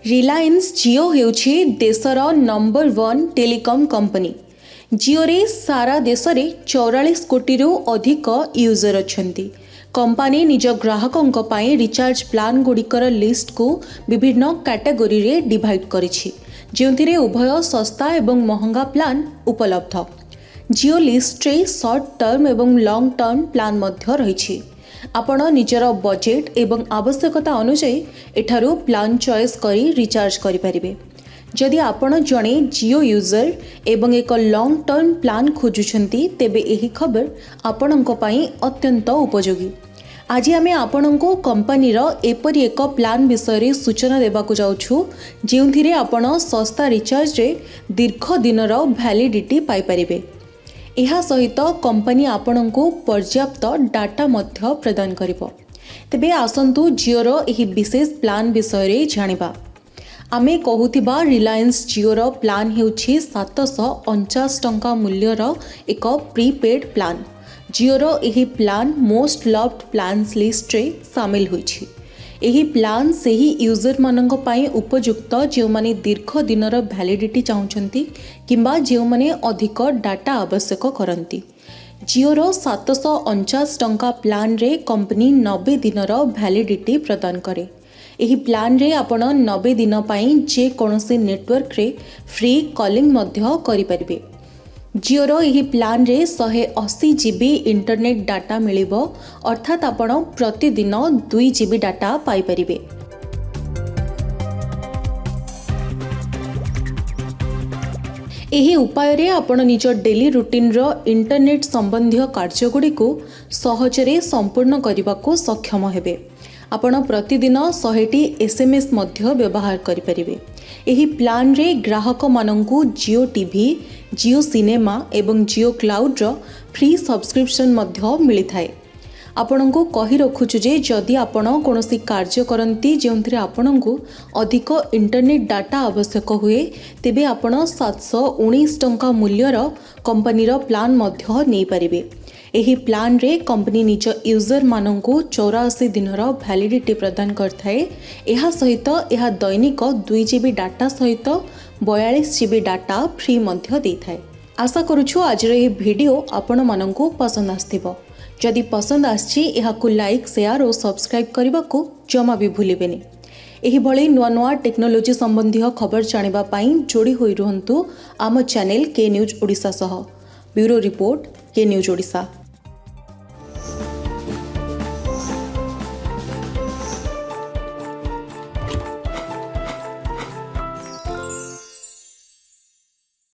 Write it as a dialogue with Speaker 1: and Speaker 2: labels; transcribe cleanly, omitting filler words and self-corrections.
Speaker 1: रिलायंस जियो हेउछि देशर number 1 telecom company. जियो रे सारा देश रे 44 कोटी रु अधिक यूजर अछंती। कंपनी निज ग्राहकों पाई रिचार्ज प्लान गुड़िकर लिस्ट को विभिन्न कैटेगोरी रे डिवाइड करिछि, जेउथिरे उभय सस्ता एवं महंगा प्लान उपलब्ध। जियो लिस्ट रे शॉर्ट टर्म एवं लॉन्ग टर्म प्लान मध्य रहिछि। आपण निजर बजेट एवं आवश्यकता अनुसार एठारू प्लान चॉइस करी रिचार्ज करि परिबे। जदि आपण जणे जियो यूजर एवं एक लॉन्ग टर्म प्लान खोजुछंती तेबे एही खबर आपणक पई अत्यंत उपयोगी। आज आमे आपणको कंपनी रो एपरि एक प्लान विषय रे सूचना देबाकू जाउछु, जेउथिरे आपण सस्ता रिचार्ज रे दीर्घ दिनर वैलिडिटी पाई परिबे। यह सहित कंपनी आपणको पर्याप्त डाटा मध्य प्रदान करिबो। तेबे आसंतु जियो रो एही विशेष प्लान विषय रे जानिबा। आमे कहूथिबा रिलायंस जियो रो प्लान हेउछि 749 टंका मूल्यर एक प्रीपेड प्लान। जियो रो एही plan most loved plans list रे शामिल होइछि। एही प्लान सेही यूजर मानक पाई उपयुक्त जो माने दीर्घ दिनर वैलिडिटी चाहुचंती किंबा जो माने अधिक डाटा आवश्यक करंती। जियो रो 749 टंका प्लान रे कंपनी 90 दिनर वैलिडिटी प्रदान करे। एही प्लान रे आपण 90 दिन पाई जे कोनोसी नेटवर्क रे फ्री कॉलिंग मध्य करि परिबे। जियो रो एही प्लान रे 180 GB इंटरनेट डाटा मिलिबो, अर्थात आपण प्रतिदिन 2 GB डाटा पाई परिबे। एही उपाय रे आपण निज डेली रूटीन रो इंटरनेट संबंधी कार्यगुडी को सहजरे संपूर्ण करने को सक्षम हेबे। आपण प्रतिदिन 100टी SMS मध्य व्यवहार करि परिबे। एही प्लान रे ग्राहक मानंकु जियो टीवी, जियो सिनेमा एवं जियो क्लाउड रो फ्री सब्सक्रिप्शन मध्य मिली थाए। आपणको कहि रखुछु जे जदि आपण कोनोसी कार्य करंती जेउंथरे आपणको अधिक इंटरनेट डाटा आवश्यक हुए तेबे आपण 719 टंका मूल्यर कंपनीर प्लान मध्य नै परिबे। एही प्लान रे कंपनी निज यूजर मानंकु 84 दिनर वैलिडिटी प्रदान करथाए। एहा सहित एहा दैनिक 2 GB डाटा सहित 42 GB डाटा फ्री मध्य देथाए। आशा करूछु आज रे वीडियो आपण मानंकु पसंद आस्थिबो। जदि पसंद आछि एहाकु लाइक, शेयर और सब्सक्राइब करबा को जमा भी भूलिबेनी। एही भली नुआ नुआ टेक्नोलोजी संबंधी खबर जानिबा पई जोड़ी होई रहंतु आम चैनल के न्यूज ओडिशा सह। ब्यूरो रिपोर्ट के न्यूज ओडिशा।